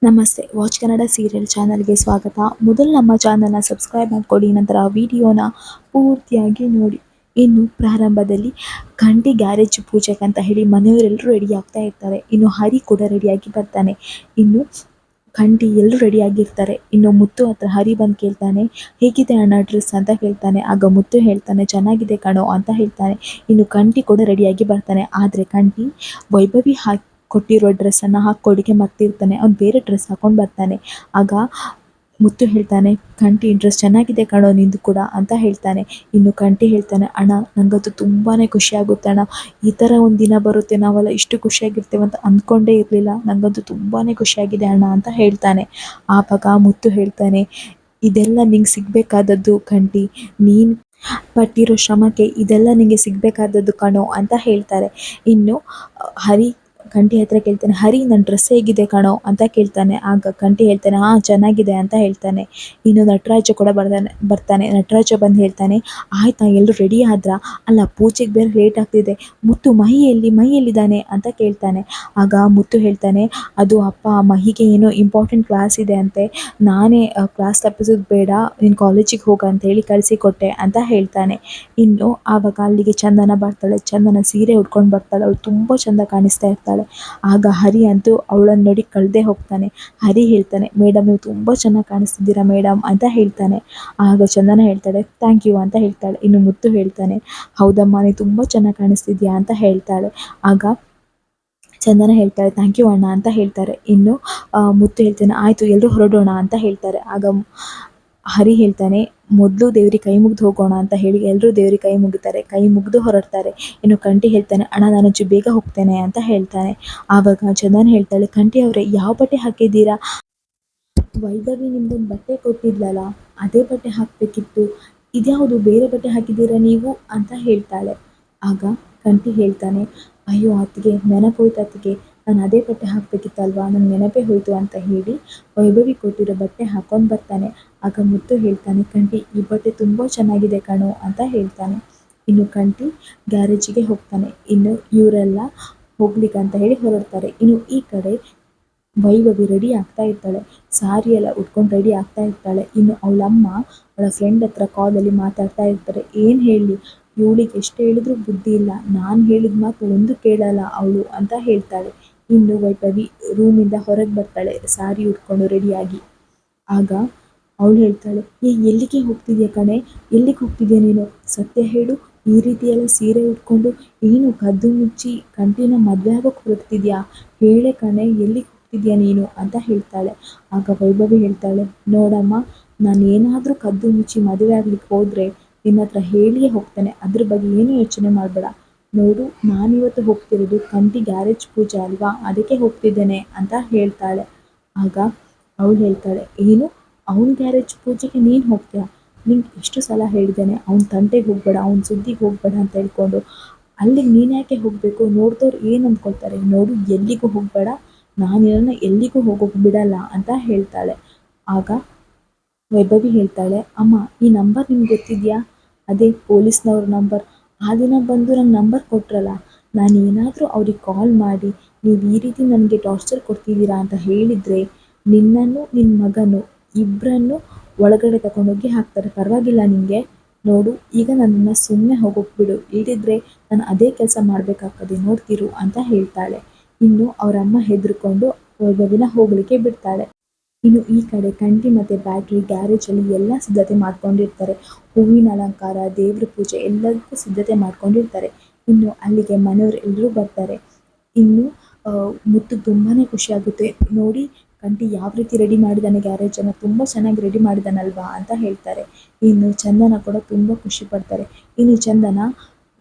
ನಮಸ್ತೆ watch Kannada serial ಚಾನಲ್ಗೆ ಸ್ವಾಗತ. ಮೊದಲು ನಮ್ಮ ಚಾನಲ್ನ ಸಬ್ಸ್ಕ್ರೈಬ್ ಮಾಡ್ಕೊಳ್ಳಿ, ನಂತರ ವಿಡಿಯೋನ ಪೂರ್ತಿಯಾಗಿ ನೋಡಿ. ಇನ್ನು ಪ್ರಾರಂಭದಲ್ಲಿ ಗಂಟಿ ಗ್ಯಾರೇಜ್ ಪೂಜೆಗೆ ಅಂತ ಹೇಳಿ ಮನೆಯವರೆಲ್ಲರೂ ರೆಡಿ ಆಗ್ತಾ ಇರ್ತಾರೆ. ಇನ್ನು ಹರಿ ಕೂಡ ರೆಡಿಯಾಗಿ ಬರ್ತಾನೆ. ಇನ್ನು ಗಂಟಿ ಎಲ್ಲರೂ ರೆಡಿಯಾಗಿರ್ತಾರೆ. ಇನ್ನು ಮುತ್ತು ಹತ್ರ ಹರಿ ಬಂದು ಕೇಳ್ತಾನೆ, ಹೇಗಿದೆ ಅಣ್ಣ ಡ್ರೆಸ್ ಅಂತ ಕೇಳ್ತಾನೆ. ಆಗ ಮುತ್ತು ಹೇಳ್ತಾನೆ, ಚೆನ್ನಾಗಿದೆ ಕಣೋ ಅಂತ ಹೇಳ್ತಾನೆ. ಇನ್ನು ಗಂಟಿ ಕೂಡ ರೆಡಿಯಾಗಿ ಬರ್ತಾನೆ. ಆದರೆ ಗಂಟಿ ವೈಭವಿ ಕೊಟ್ಟಿರೋ ಡ್ರೆಸ್ಸನ್ನು ಹಾಕ್ಕೊಳ್ಳಿಕ್ಕೆ ಮರ್ತಿರ್ತಾನೆ. ಅವ್ನು ಬೇರೆ ಡ್ರೆಸ್ ಹಾಕೊಂಡು ಬರ್ತಾನೆ. ಆಗ ಮುತ್ತು ಹೇಳ್ತಾನೆ, ಕಂಠಿ ಡ್ರೆಸ್ ಚೆನ್ನಾಗಿದೆ ಕಣೋ ನಿಂದು ಕೂಡ ಅಂತ ಹೇಳ್ತಾನೆ. ಇನ್ನು ಕಂಠಿ ಹೇಳ್ತಾನೆ, ಅಣ್ಣ ನನಗಂತೂ ತುಂಬಾ ಖುಷಿಯಾಗುತ್ತೆ ಅಣ್ಣ, ಈ ಥರ ಒಂದು ದಿನ ಬರುತ್ತೆ, ನಾವೆಲ್ಲ ಇಷ್ಟು ಖುಷಿಯಾಗಿರ್ತೇವೆ ಅಂತ ಅಂದ್ಕೊಂಡೇ ಇರಲಿಲ್ಲ, ನನಗಂತೂ ತುಂಬಾ ಖುಷಿಯಾಗಿದೆ ಅಣ್ಣ ಅಂತ ಹೇಳ್ತಾನೆ. ಆವಾಗ ಮುತ್ತು ಹೇಳ್ತಾನೆ, ಇದೆಲ್ಲ ನಿಂಗೆ ಸಿಗಬೇಕಾದದ್ದು ಕಂಠಿ, ನೀನು ಪಟ್ಟಿರೋ ಶ್ರಮಕ್ಕೆ ಇದೆಲ್ಲ ನಿಂಗೆ ಸಿಗಬೇಕಾದದ್ದು ಕಣೋ ಅಂತ ಹೇಳ್ತಾರೆ. ಇನ್ನು ಹರಿ ಕಂಠಿ ಹತ್ರ ಕೇಳ್ತಾನೆ, ಹರಿ ನನ್ನ ಡ್ರೆಸ್ ಹೇಗಿದೆ ಕಣೋ ಅಂತ ಕೇಳ್ತಾನೆ. ಆಗ ಕಂಠಿ ಹೇಳ್ತಾನೆ, ಹಾಂ ಚೆನ್ನಾಗಿದೆ ಅಂತ ಹೇಳ್ತಾನೆ. ಇನ್ನು ನಟರಾಜ ಕೂಡ ಬರ್ತಾನೆ. ನಟರಾಜ ಬಂದು ಹೇಳ್ತಾನೆ, ಆಯ್ತಾ ಎಲ್ಲರೂ ರೆಡಿ ಆದ್ರ, ಅಲ್ಲ ಪೂಜೆಗೆ ಬೇರೆ ಲೇಟ್ ಆಗ್ತಿದೆ, ಮುತ್ತು ಮಹಿಯಲ್ಲಿದ್ದಾನೆ ಅಂತ ಕೇಳ್ತಾನೆ. ಆಗ ಮುತ್ತು ಹೇಳ್ತಾನೆ, ಅದು ಅಪ್ಪ ಮಹಿಗೆ ಏನೋ ಇಂಪಾರ್ಟೆಂಟ್ ಕ್ಲಾಸ್ ಇದೆ ಅಂತೆ, ನಾನೇ ಕ್ಲಾಸ್ ತಪ್ಪಿಸೋದು ಬೇಡ, ನೀನು ಕಾಲೇಜಿಗೆ ಹೋಗ ಅಂತ ಹೇಳಿ ಕಳಿಸಿಕೊಟ್ಟೆ ಅಂತ ಹೇಳ್ತಾನೆ. ಇನ್ನು ಆವಾಗ ಅಲ್ಲಿಗೆ ಚಂದನ ಬರ್ತಾಳೆ. ಚಂದನ ಸೀರೆ ಉಟ್ಕೊಂಡು ಬರ್ತಾಳೆ. ಅವಳು ತುಂಬ ಚೆಂದ ಕಾಣಿಸ್ತಾ ಇರ್ತಾಳೆ. ಆಗ ಹರಿ ಅಂತೂ ಅವಳನ್ನು ನೋಡಿ ಕಳೆದೇ ಹೋಗ್ತಾನೆ. ಹರಿ ಹೇಳ್ತಾನೆ, ಮೇಡಮ್ ನೀವು ತುಂಬ ಚೆನ್ನಾಗಿ ಕಾಣಿಸ್ತಿದ್ದೀರಾ ಮೇಡಮ್ ಅಂತ ಹೇಳ್ತಾನೆ. ಆಗ ಚಂದನ ಹೇಳ್ತಾಳೆ, ಥ್ಯಾಂಕ್ ಯು ಅಂತ ಹೇಳ್ತಾಳೆ. ಇನ್ನು ಮುತ್ತು ಹೇಳ್ತಾನೆ, ಹೌದಮ್ಮ ನೀನು ತುಂಬ ಚೆನ್ನಾಗಿ ಕಾಣಿಸ್ತಿದ್ಯಾ ಅಂತ ಹೇಳ್ತಾಳೆ. ಆಗ ಚಂದನ ಹೇಳ್ತಾಳೆ, ಥ್ಯಾಂಕ್ ಯು ಅಣ್ಣ ಅಂತ ಹೇಳ್ತಾರೆ. ಇನ್ನು ಮುತ್ತು ಹೇಳ್ತಾನೆ, ಆಯಿತು ಎಲ್ಲರೂ ಹೊರಡೋಣ ಅಂತ ಹೇಳ್ತಾರೆ. ಆಗ ಹರಿ ಹೇಳ್ತಾನೆ, ಮೊದಲು ದೇವ್ರಿಗೆ ಕೈ ಮುಗ್ದು ಹೋಗೋಣ ಅಂತ ಹೇಳಿ ಎಲ್ಲರೂ ದೇವ್ರಿಗೆ ಕೈ ಮುಗಿತಾರೆ. ಕೈ ಮುಗಿದು ಹೊರಡ್ತಾರೆ. ಇನ್ನು ಕಂಠಿ ಹೇಳ್ತಾನೆ, ಅಣ್ಣ ನಾನು ಬೇಗ ಹೋಗ್ತೇನೆ ಅಂತ ಹೇಳ್ತಾನೆ. ಆವಾಗ ಚಂದನ ಹೇಳ್ತಾಳೆ, ಕಂಠಿ ಅವರೇ ಯಾವ ಬಟ್ಟೆ ಹಾಕಿದ್ದೀರಾ? ವೈಭವಿ ನಿಮ್ಗೊಂದು ಬಟ್ಟೆ ಕೊಟ್ಟಿದ್ಲಲ್ಲ, ಅದೇ ಬಟ್ಟೆ ಹಾಕಬೇಕಿತ್ತು, ಇದ್ಯಾವುದು ಬೇರೆ ಬಟ್ಟೆ ಹಾಕಿದ್ದೀರಾ ನೀವು ಅಂತ ಹೇಳ್ತಾಳೆ. ಆಗ ಕಂಠಿ ಹೇಳ್ತಾನೆ, ಅಯ್ಯೋ ಅತ್ತಿಗೆ ನೆನಪೋಯ್ತು ಅತ್ತಿಗೆ, ನಾನು ಅದೇ ಬಟ್ಟೆ ಹಾಕಬೇಕಿತ್ತಲ್ವಾ, ನಂಗೆ ನೆನಪೇ ಹೋಯಿತು ಅಂತ ಹೇಳಿ ವೈಭವಿ ಕೊಟ್ಟಿರೋ ಬಟ್ಟೆ ಹಾಕೊಂಡು ಬರ್ತಾನೆ. ಆಗ ಮುತ್ತು ಹೇಳ್ತಾನೆ, ಕಂಠಿ ಈ ಬಟ್ಟೆ ತುಂಬ ಚೆನ್ನಾಗಿದೆ ಕಣೋ ಅಂತ ಹೇಳ್ತಾನೆ. ಇನ್ನು ಕಂಠಿ ಗ್ಯಾರೇಜಿಗೆ ಹೋಗ್ತಾನೆ. ಇನ್ನು ಇವರೆಲ್ಲ ಹೋಗ್ಲಿಕ್ಕಂತ ಹೇಳಿ ಹೊರಡ್ತಾರೆ. ಇನ್ನು ಈ ಕಡೆ ವೈಭವಿ ರೆಡಿ ಆಗ್ತಾ ಇರ್ತಾಳೆ. ಸಾರಿ ಎಲ್ಲ ಉಟ್ಕೊಂಡು ರೆಡಿ ಆಗ್ತಾ ಇರ್ತಾಳೆ. ಇನ್ನು ಅವಳಮ್ಮ ಅವಳ ಫ್ರೆಂಡ್ ಹತ್ರ ಕಾಲಲ್ಲಿ ಮಾತಾಡ್ತಾ ಇರ್ತಾರೆ. ಏನು ಹೇಳಿ, ಇವಳಿಗೆ ಎಷ್ಟು ಹೇಳಿದ್ರು ಬುದ್ಧಿ ಇಲ್ಲ, ನಾನು ಹೇಳಿದ ಮಾತು ಒಂದು ಕೇಳಲ್ಲ ಅವಳು ಅಂತ ಹೇಳ್ತಾಳೆ. ಇನ್ನು ವೈಭವಿ ರೂಮಿಂದ ಹೊರಗೆ ಬರ್ತಾಳೆ ಸಾರಿ ಉಟ್ಕೊಂಡು ರೆಡಿಯಾಗಿ. ಆಗ ಅವಳು ಹೇಳ್ತಾಳೆ, ಎಲ್ಲಿಗೆ ಹೋಗ್ತಿದ್ಯಾ ಕಣೆ, ಎಲ್ಲಿಗೆ ಹೋಗ್ತಿದ್ಯಾ ನೀನು, ಸತ್ಯ ಹೇಳು, ಈ ರೀತಿಯೆಲ್ಲ ಸೀರೆ ಉಟ್ಕೊಂಡು ಏನು ಕದ್ದು ಮುಚ್ಚಿ ಕಂಠಿನ ಮದುವೆ ಆಗೋಕ್ಕೆ ಹೊರಡ್ತಿದ್ಯಾ, ಹೇಳೆ ಕಣೆ ಎಲ್ಲಿಗೆ ಹೋಗ್ತಿದ್ಯಾ ನೀನು ಅಂತ ಹೇಳ್ತಾಳೆ. ಆಗ ವೈಭವಿ ಹೇಳ್ತಾಳೆ, ನೋಡಮ್ಮ ನಾನು ಏನಾದರೂ ಕದ್ದು ಮುಚ್ಚಿ ಮದುವೆ ಆಗ್ಲಿಕ್ಕೆ ಹೋದರೆ ನಿನ್ನ ಹತ್ರ ಹೇಳಿಯೇ ಹೋಗ್ತೇನೆ, ಅದ್ರ ಬಗ್ಗೆ ಏನೂ ಯೋಚನೆ ಮಾಡಬೇಡ. ನೋಡು ನಾನಿವತ್ತು ಹೋಗ್ತಿರೋದು ಕಂಠಿ ಗ್ಯಾರೇಜ್ ಪೂಜೆ ಅಲ್ವಾ, ಅದಕ್ಕೆ ಹೋಗ್ತಿದ್ದೇನೆ ಅಂತ ಹೇಳ್ತಾಳೆ. ಆಗ ಅವಳು ಹೇಳ್ತಾಳೆ, ಏನು ಅವ್ನ ಗ್ಯಾರೇಜ್ ಪೂಜೆಗೆ ನೀನು ಹೋಗ್ತೀಯಾ, ನಿಂಗೆ ಎಷ್ಟು ಸಲ ಹೇಳಿದ್ದೇನೆ ಅವ್ನ ತಂಟೆಗೆ ಹೋಗಬೇಡ, ಅವ್ನ ಸುದ್ದಿಗೆ ಹೋಗಬೇಡ ಅಂತ ಹೇಳ್ಕೊಂಡು, ಅಲ್ಲಿಗೆ ನೀನು ಯಾಕೆ ಹೋಗಬೇಕು, ನೋಡಿದವ್ರು ಏನು ಅಂದ್ಕೊಳ್ತಾರೆ, ನೋಡು ಎಲ್ಲಿಗೂ ಹೋಗಬೇಡ, ನಾನು ಇದನ್ನು ಎಲ್ಲಿಗೂ ಹೋಗೋಕೆ ಬಿಡಲ್ಲ ಅಂತ ಹೇಳ್ತಾಳೆ. ಆಗ ವೈಭವಿ ಹೇಳ್ತಾಳೆ, ಅಮ್ಮ ಈ ನಂಬರ್ ನಿಮ್ಗೆ ಗೊತ್ತಿದೆಯಾ, ಅದೇ ಪೊಲೀಸ್ನವ್ರ ನಂಬರ್, ಆ ದಿನ ಬಂದು ನಂಗೆ ನಂಬರ್ ಕೊಟ್ರಲ್ಲ, ನಾನು ಏನಾದರೂ ಅವ್ರಿಗೆ ಕಾಲ್ ಮಾಡಿ ನೀವು ಈ ರೀತಿ ನನಗೆ ಟಾರ್ಚರ್ ಕೊಡ್ತಿದ್ದೀರಾ ಅಂತ ಹೇಳಿದರೆ ನಿನ್ನನ್ನು ನಿನ್ನ ಮಗನು ಇಬ್ಬರನ್ನು ಒಳಗಡೆ ತಗೊಂಡೋಗಿ ಹಾಕ್ತಾರೆ, ಪರವಾಗಿಲ್ಲ ನಿನಗೆ, ನೋಡು ಈಗ ನನ್ನನ್ನು ಸುಮ್ಮನೆ ಹೋಗೋಕೆ ಬಿಡು, ಇಲ್ಲದಿದ್ದರೆ ನಾನು ಅದೇ ಕೆಲಸ ಮಾಡಬೇಕಾಗ್ತದೆ ನೋಡ್ತಿರು ಅಂತ ಹೇಳ್ತಾಳೆ. ಇನ್ನು ಅವರಮ್ಮ ಹೆದರ್ಕೊಂಡು ವೈಭವಿನ ಹೋಗಲಿಕ್ಕೆ ಬಿಡ್ತಾಳೆ. ಇನ್ನು ಈ ಕಡೆ ಕಂಠಿ ಮತ್ತು ಬ್ಯಾಟ್ರಿ ಗ್ಯಾರೇಜಲ್ಲಿ ಎಲ್ಲ ಸಿದ್ಧತೆ ಮಾಡ್ಕೊಂಡಿರ್ತಾರೆ. ಹೂವಿನ ಅಲಂಕಾರ, ದೇವ್ರ ಪೂಜೆ ಎಲ್ಲದಕ್ಕೂ ಸಿದ್ಧತೆ ಮಾಡ್ಕೊಂಡಿರ್ತಾರೆ. ಇನ್ನು ಅಲ್ಲಿಗೆ ಮನೆಯವರು ಎಲ್ಲರೂ ಬರ್ತಾರೆ. ಇನ್ನು ಮುತ್ತು ತುಂಬಾ ಖುಷಿಯಾಗುತ್ತೆ, ನೋಡಿ ಕಂಠಿ ಯಾವ ರೀತಿ ರೆಡಿ ಮಾಡಿದ್ದಾನೆ ಗ್ಯಾರೇಜನ್ನು, ತುಂಬ ಚೆನ್ನಾಗಿ ರೆಡಿ ಮಾಡಿದ್ದಾನಲ್ವಾ ಅಂತ ಹೇಳ್ತಾರೆ. ಇನ್ನು ಚಂದನ ಕೂಡ ತುಂಬ ಖುಷಿ ಪಡ್ತಾರೆ. ಇನ್ನು ಚಂದನ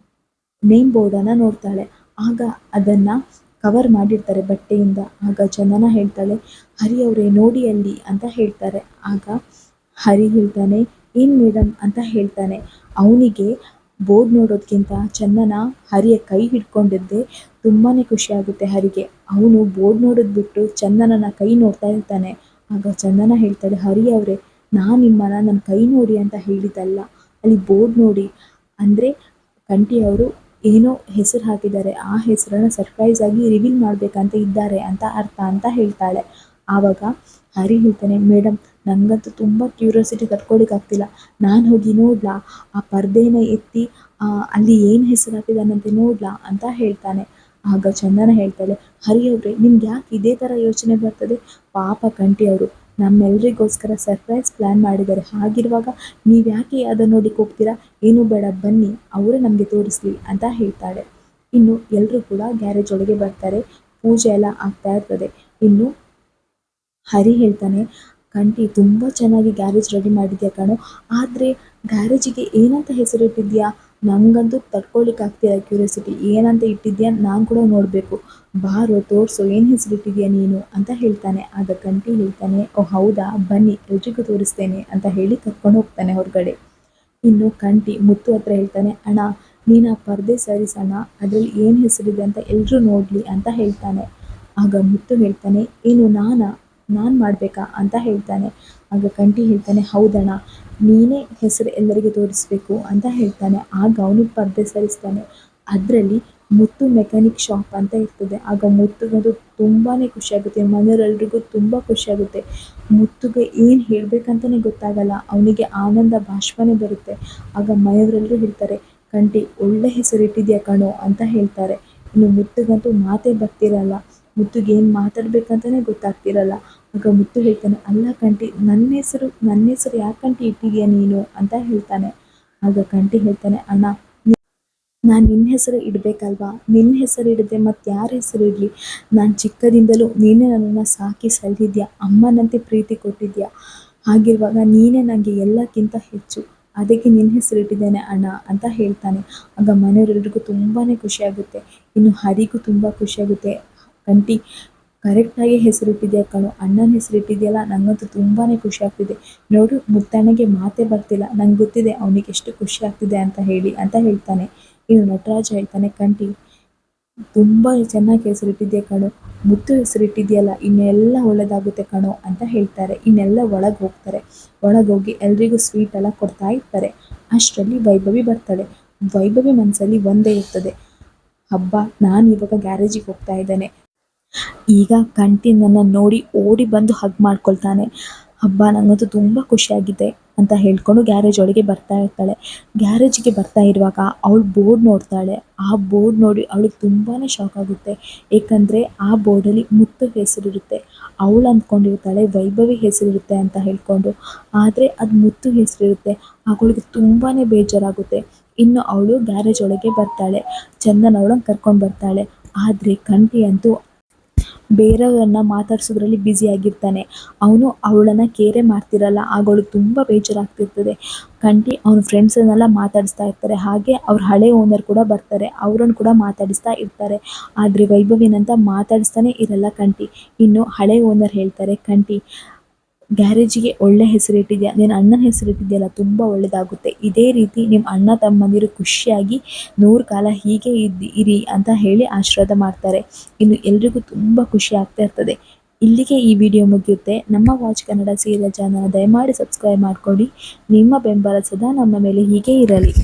ನೇಮ್ ಬೋರ್ಡನ್ನು ನೋಡ್ತಾಳೆ. ಆಗ ಅದನ್ನು ಕವರ್ ಮಾಡಿರ್ತಾರೆ ಬಟ್ಟೆಯಿಂದ. ಆಗ ಚಂದನ ಹೇಳ್ತಾಳೆ, ಹರಿ ಅವರೇ ನೋಡಿ ಅಲ್ಲಿ ಅಂತ ಹೇಳ್ತಾರೆ. ಆಗ ಹರಿ ಹೇಳ್ತಾನೆ, ಏನು ಮೇಡಮ್ ಅಂತ ಹೇಳ್ತಾನೆ. ಅವನಿಗೆ ಬೋರ್ಡ್ ನೋಡೋದಕ್ಕಿಂತ ಚಂದನ ಹರಿಯ ಕೈ ಹಿಡ್ಕೊಂಡಿದ್ದೆ ತುಂಬಾ ಖುಷಿಯಾಗುತ್ತೆ ಹರಿಗೆ. ಅವನು ಬೋರ್ಡ್ ನೋಡೋದು ಬಿಟ್ಟು ಚಂದನನ ಕೈ ನೋಡ್ತಾ ಇರ್ತಾನೆ. ಆಗ ಚಂದನ ಹೇಳ್ತಾಳೆ, ಹರಿ ಅವರೇ ನಾನು ನಿಮ್ಮನ್ನ ನನ್ನ ಕೈ ನೋಡಿ ಅಂತ ಹೇಳಿದ್ದಲ್ಲ, ಅಲ್ಲಿ ಬೋರ್ಡ್ ನೋಡಿ, ಅಂದರೆ ಕಂಠಿ ಅವರು ಏನೋ ಹೆಸರು ಹಾಕಿದ್ದಾರೆ, ಆ ಹೆಸರನ್ನು ಸರ್ಪ್ರೈಸ್ ಆಗಿ ರಿವೀಲ್ ಮಾಡಬೇಕಂತ ಇದ್ದಾರೆ ಅಂತ ಅರ್ಥ ಅಂತ ಹೇಳ್ತಾಳೆ. ಆವಾಗ ಹರಿ ಹೇಳ್ತಾನೆ, ಮೇಡಮ್ ನನಗಂತೂ ತುಂಬ ಕ್ಯೂರಿಯಾಸಿಟಿ ತಡ್ಕೊಳಿಕ್ಕಾಗ್ತಿಲ್ಲ, ನಾನು ಹೋಗಿ ನೋಡ್ಲಾ, ಆ ಪರ್ದೆನ ಎತ್ತಿ ಅಲ್ಲಿ ಏನು ಹೆಸರು ಹಾಕಿದಾನಂತೆ ನೋಡ್ಲಾ ಅಂತ ಹೇಳ್ತಾನೆ. ಆಗ ಚಂದನ ಹೇಳ್ತಾಳೆ, ಹರಿ ಅವ್ರೆ ನಿಮ್ಗೆ ಯಾಕೆ ಇದೇ ಥರ ಯೋಚನೆ ಬರ್ತದೆ? ಪಾಪ ಕಂಠಿ ಅವರು ನಮ್ಮೆಲ್ರಿಗೋಸ್ಕರ ಸರ್ಪ್ರೈಸ್ ಪ್ಲ್ಯಾನ್ ಮಾಡಿದ್ದಾರೆ. ಹಾಗಿರುವಾಗ ನೀವು ಯಾಕೆ ಅದನ್ನು ನೋಡಲಿಕ್ಕೆ ಹೋಗ್ತೀರಾ? ಏನೂ ಬೇಡ ಬನ್ನಿ, ಅವರೇ ನಮಗೆ ತೋರಿಸ್ಲಿ ಅಂತ ಹೇಳ್ತಾಳೆ. ಇನ್ನು ಎಲ್ಲರೂ ಕೂಡ ಗ್ಯಾರೇಜ್ ಒಳಗೆ ಬರ್ತಾರೆ. ಪೂಜೆ ಎಲ್ಲ ಆಗ್ತಾ ಇರ್ತದೆ. ಇನ್ನು ಹರಿ ಹೇಳ್ತಾನೆ, ಕಂಠಿ ತುಂಬ ಚೆನ್ನಾಗಿ ಗ್ಯಾರೇಜ್ ರೆಡಿ ಮಾಡಿದ್ಯಾ ಕಣೋ, ಆದರೆ ಗ್ಯಾರೇಜಿಗೆ ಏನಂತ ಹೆಸರಿಟ್ಟಿದ್ಯಾ? ನನಗಂತೂ ತಡ್ಕೊಳಿಕ್ಕಾಗ್ತಿಲ್ಲ ಕ್ಯೂರಿಯಾಸಿಟಿ, ಏನಂತ ಇಟ್ಟಿದ್ಯಾ ನಾನು ಕೂಡ ನೋಡಬೇಕು, ಬಾರೋ ತೋರಿಸು ಏನು ಹೆಸರಿಟ್ಟಿದ್ಯಾ ನೀನು ಅಂತ ಹೇಳ್ತಾನೆ. ಆಗ ಕಂಠಿ ಹೇಳ್ತಾನೆ, ಓ ಹೌದಾ, ಬನ್ನಿ ಎಲ್ರಿಗೂ ತೋರಿಸ್ತೇನೆ ಅಂತ ಹೇಳಿ ಕರ್ಕೊಂಡು ಹೋಗ್ತಾನೆ ಹೊರಗಡೆ. ಇನ್ನು ಕಂಠಿ ಮುತ್ತು ಹತ್ರ ಹೇಳ್ತಾನೆ, ಅಣ್ಣ ನೀನು ಆ ಪರ್ದೆ ಸರಿಸಣ್ಣ, ಅದರಲ್ಲಿ ಏನು ಹೆಸರಿದೆ ಅಂತ ಎಲ್ಲರೂ ನೋಡಲಿ ಅಂತ ಹೇಳ್ತಾನೆ. ಆಗ ಮುತ್ತು ಹೇಳ್ತಾನೆ, ಏನು ನಾನು ಮಾಡಬೇಕಾ ಅಂತ ಹೇಳ್ತಾನೆ. ಆಗ ಕಂಠಿ ಹೇಳ್ತಾನೆ, ಹೌದಣ್ಣ ನೀನೇ ಹೆಸರು ಎಲ್ಲರಿಗೂ ತೋರಿಸ್ಬೇಕು ಅಂತ ಹೇಳ್ತಾನೆ. ಆಗ ಅವನು ಪರ್ದೆ ಸರಿಸ್ತಾನೆ. ಅದರಲ್ಲಿ ಮುತ್ತು ಮೆಕ್ಯಾನಿಕ್ ಶಾಪ್ ಅಂತ ಇರ್ತದೆ. ಆಗ ಮುತ್ತುಗದು ತುಂಬಾ ಖುಷಿಯಾಗುತ್ತೆ, ಮನೆಯವರೆಲ್ರಿಗೂ ತುಂಬ ಖುಷಿಯಾಗುತ್ತೆ. ಮುತ್ತುಗೆ ಏನು ಹೇಳಬೇಕಂತಲೇ ಗೊತ್ತಾಗಲ್ಲ, ಅವನಿಗೆ ಆನಂದ ಬಾಷ್ಪನೇ ಬರುತ್ತೆ. ಆಗ ಮನೆಯವರೆಲ್ಲರೂ ಹೇಳ್ತಾರೆ, ಕಂಠಿ ಒಳ್ಳೆ ಹೆಸರಿಟ್ಟಿದ್ಯಾ ಕಣೋ ಅಂತ ಹೇಳ್ತಾರೆ. ಇನ್ನು ಮುತ್ತುಗಂತೂ ಮಾತೇ ಬರ್ತಿರಲ್ಲ, ಮುತ್ತುಗೆ ಏನು ಮಾತಾಡಬೇಕಂತಲೇ ಗೊತ್ತಾಗ್ತಿರಲ್ಲ. ಆಗ ಮುತ್ತು ಹೇಳ್ತಾನೆ, ಅಲ್ಲ ಕಂಠಿ ನನ್ನ ಹೆಸರು ಯಾಕೆ ಕಂಠಿ ಇಟ್ಟಿದ್ಯಾ ನೀನು ಅಂತ ಹೇಳ್ತಾನೆ. ಆಗ ಕಂಠಿ ಹೇಳ್ತಾನೆ, ಅಣ್ಣ ನಾನು ನಿನ್ನ ಹೆಸರು ಇಡಬೇಕಲ್ವಾ, ನಿನ್ನ ಹೆಸರು ಇಡದೆ ಮತ್ತು ಯಾರ ಹೆಸರು ಇಡಲಿ? ನಾನು ಚಿಕ್ಕದಿಂದಲೂ ನೀನೇ ನನ್ನನ್ನು ಸಾಕಿ ಸಲಹಿದ್ಯಾ, ಅಮ್ಮನಂತೆ ಪ್ರೀತಿ ಕೊಟ್ಟಿದ್ಯಾ, ಹಾಗಿರುವಾಗ ನೀನೇ ನನಗೆ ಎಲ್ಲಕ್ಕಿಂತ ಹೆಚ್ಚು, ಅದಕ್ಕೆ ನಿನ್ನ ಹೆಸರು ಇಟ್ಟಿದ್ದೇನೆ ಅಣ್ಣ ಅಂತ ಹೇಳ್ತಾನೆ. ಆಗ ಮನೆಯವರೆಲ್ರಿಗೂ ತುಂಬಾ ಖುಷಿಯಾಗುತ್ತೆ. ಇನ್ನು ಹರಿಗೂ ತುಂಬ ಖುಷಿಯಾಗುತ್ತೆ. ಕಂಠಿ ಕರೆಕ್ಟಾಗಿ ಹೆಸರಿಟ್ಟಿದ್ಯಾ ಕಣೋ, ಅಣ್ಣನ ಹೆಸರಿಟ್ಟಿದೆಯಲ್ಲ, ನನಗಂತೂ ತುಂಬಾ ಖುಷಿ ಆಗ್ತಿದೆ ನೋಡು, ಮುತ್ತಣ್ಣಗೆ ಮಾತೇ ಬರ್ತಿಲ್ಲ, ನಂಗೆ ಗೊತ್ತಿದೆ ಅವನಿಗೆ ಎಷ್ಟು ಖುಷಿ ಆಗ್ತಿದೆ ಅಂತ ಹೇಳಿ ಅಂತ ಹೇಳ್ತಾನೆ. ಇನ್ನು ನಟರಾಜ ಹೇಳ್ತಾನೆ, ಕಂಠಿ ತುಂಬ ಚೆನ್ನಾಗಿ ಹೆಸರಿಟ್ಟಿದ್ಯಾ ಕಣೋ, ಮುತ್ತು ಹೆಸರಿಟ್ಟಿದೆಯಲ್ಲ, ಇನ್ನೆಲ್ಲ ಒಳ್ಳೆಯದಾಗುತ್ತೆ ಕಣೋ ಅಂತ ಹೇಳ್ತಾರೆ. ಇನ್ನೆಲ್ಲ ಒಳಗೆ ಹೋಗ್ತಾರೆ. ಒಳಗೋಗಿ ಎಲ್ರಿಗೂ ಸ್ವೀಟ್ ಎಲ್ಲ ಕೊಡ್ತಾ ಇರ್ತಾರೆ. ಅಷ್ಟರಲ್ಲಿ ವೈಭವಿ ಬರ್ತಾಳೆ. ವೈಭವಿ ಮನಸ್ಸಲ್ಲಿ ಒಂದೇ ಇರ್ತದೆ, ಹಬ್ಬ ನಾನು ಇವಾಗ ಗ್ಯಾರೇಜಿಗೆ ಹೋಗ್ತಾ ಇದ್ದೇನೆ. ಈಗ ಕಂಠಿ ನನ್ನನ್ನು ನೋಡಿ ಓಡಿ ಬಂದು ಹಗ್ ಮಾಡ್ಕೊಳ್ತಾನೆ. ಹಬ್ಬ ನನಗಂತೂ ತುಂಬ ಖುಷಿಯಾಗಿದೆ ಅಂತ ಹೇಳ್ಕೊಂಡು ಗ್ಯಾರೇಜ್ ಒಳಗೆ ಬರ್ತಾ ಇರ್ತಾಳೆ. ಗ್ಯಾರೇಜಿಗೆ ಬರ್ತಾ ಇರುವಾಗ ಅವಳು ಬೋರ್ಡ್ ನೋಡ್ತಾಳೆ. ಆ ಬೋರ್ಡ್ ನೋಡಿ ಅವಳಿಗೆ ತುಂಬಾ ಶಾಕ್ ಆಗುತ್ತೆ. ಏಕೆಂದರೆ ಆ ಬೋರ್ಡಲ್ಲಿ ಮುತ್ತು ಹೆಸರಿರುತ್ತೆ. ಅವಳು ಅಂದ್ಕೊಂಡಿರ್ತಾಳೆ ವೈಭವಿ ಹೆಸರಿರುತ್ತೆ ಅಂತ ಹೇಳ್ಕೊಂಡು, ಆದರೆ ಅದು ಮುತ್ತು ಹೆಸರಿರುತ್ತೆ. ಅವಳಿಗೆ ತುಂಬಾ ಬೇಜಾರಾಗುತ್ತೆ. ಇನ್ನು ಅವಳು ಗ್ಯಾರೇಜ್ ಒಳಗೆ ಬರ್ತಾಳೆ. ಚಂದನ್ ಅವಳನ್ನು ಕರ್ಕೊಂಡು ಬರ್ತಾಳೆ. ಆದರೆ ಕಂಠಿ ಅಂತೂ ಬೇರೆಯವ್ರನ್ನ ಮಾತಾಡ್ಸೋದ್ರಲ್ಲಿ ಬ್ಯುಸಿಯಾಗಿರ್ತಾನೆ. ಅವನು ಅವಳನ್ನು ಕೇರೆ ಮಾಡ್ತಿರಲ್ಲ. ಆಗ ಅವಳಿಗೆ ತುಂಬ ಬೇಜಾರಾಗ್ತಿರ್ತದೆ. ಕಂಠಿ ಅವನ ಫ್ರೆಂಡ್ಸನ್ನೆಲ್ಲ ಮಾತಾಡಿಸ್ತಾ ಇರ್ತಾರೆ. ಹಾಗೆ ಅವ್ರ ಹಳೆ ಓನರ್ ಕೂಡ ಬರ್ತಾರೆ, ಅವರನ್ನು ಕೂಡ ಮಾತಾಡಿಸ್ತಾ ಇರ್ತಾರೆ. ಆದರೆ ವೈಭವಿನಂತ ಮಾತಾಡಿಸ್ತಾನೆ ಇರಲ್ಲ ಕಂಠಿ. ಇನ್ನು ಹಳೆ ಓನರ್ ಹೇಳ್ತಾರೆ, ಕಂಠಿ ಗ್ಯಾರೇಜಿಗೆ ಒಳ್ಳೆ ಹೆಸರಿಟ್ಟಿದ್ಯಾ, ನಿನ್ನ ಅಣ್ಣನ ಹೆಸರಿಟ್ಟಿದೆಯಲ್ಲ, ತುಂಬ ಒಳ್ಳೆಯದಾಗುತ್ತೆ. ಇದೇ ರೀತಿ ನಿಮ್ಮ ಅಣ್ಣ ತಮ್ಮಂದಿರು ಖುಷಿಯಾಗಿ 100 ಕಾಲ ಹೀಗೆ ಇರಿ ಅಂತ ಹೇಳಿ ಆಶೀರ್ವಾದ ಮಾಡ್ತಾರೆ. ಇನ್ನು ಎಲ್ರಿಗೂ ತುಂಬ ಖುಷಿ ಆಗ್ತಾ ಇರ್ತದೆ. ಇಲ್ಲಿಗೆ ಈ ವಿಡಿಯೋ ಮುಗಿಯುತ್ತೆ. ನಮ್ಮ ವಾಚ್ ಕನ್ನಡ ಸೀರಿಯಲ್ ಚಾನಲ್ ದಯಮಾಡಿ ಸಬ್ಸ್ಕ್ರೈಬ್ ಮಾಡಿಕೊಡಿ. ನಿಮ್ಮ ಬೆಂಬಲ ಸದಾ ನಮ್ಮ ಮೇಲೆ ಹೀಗೆ ಇರಲಿ.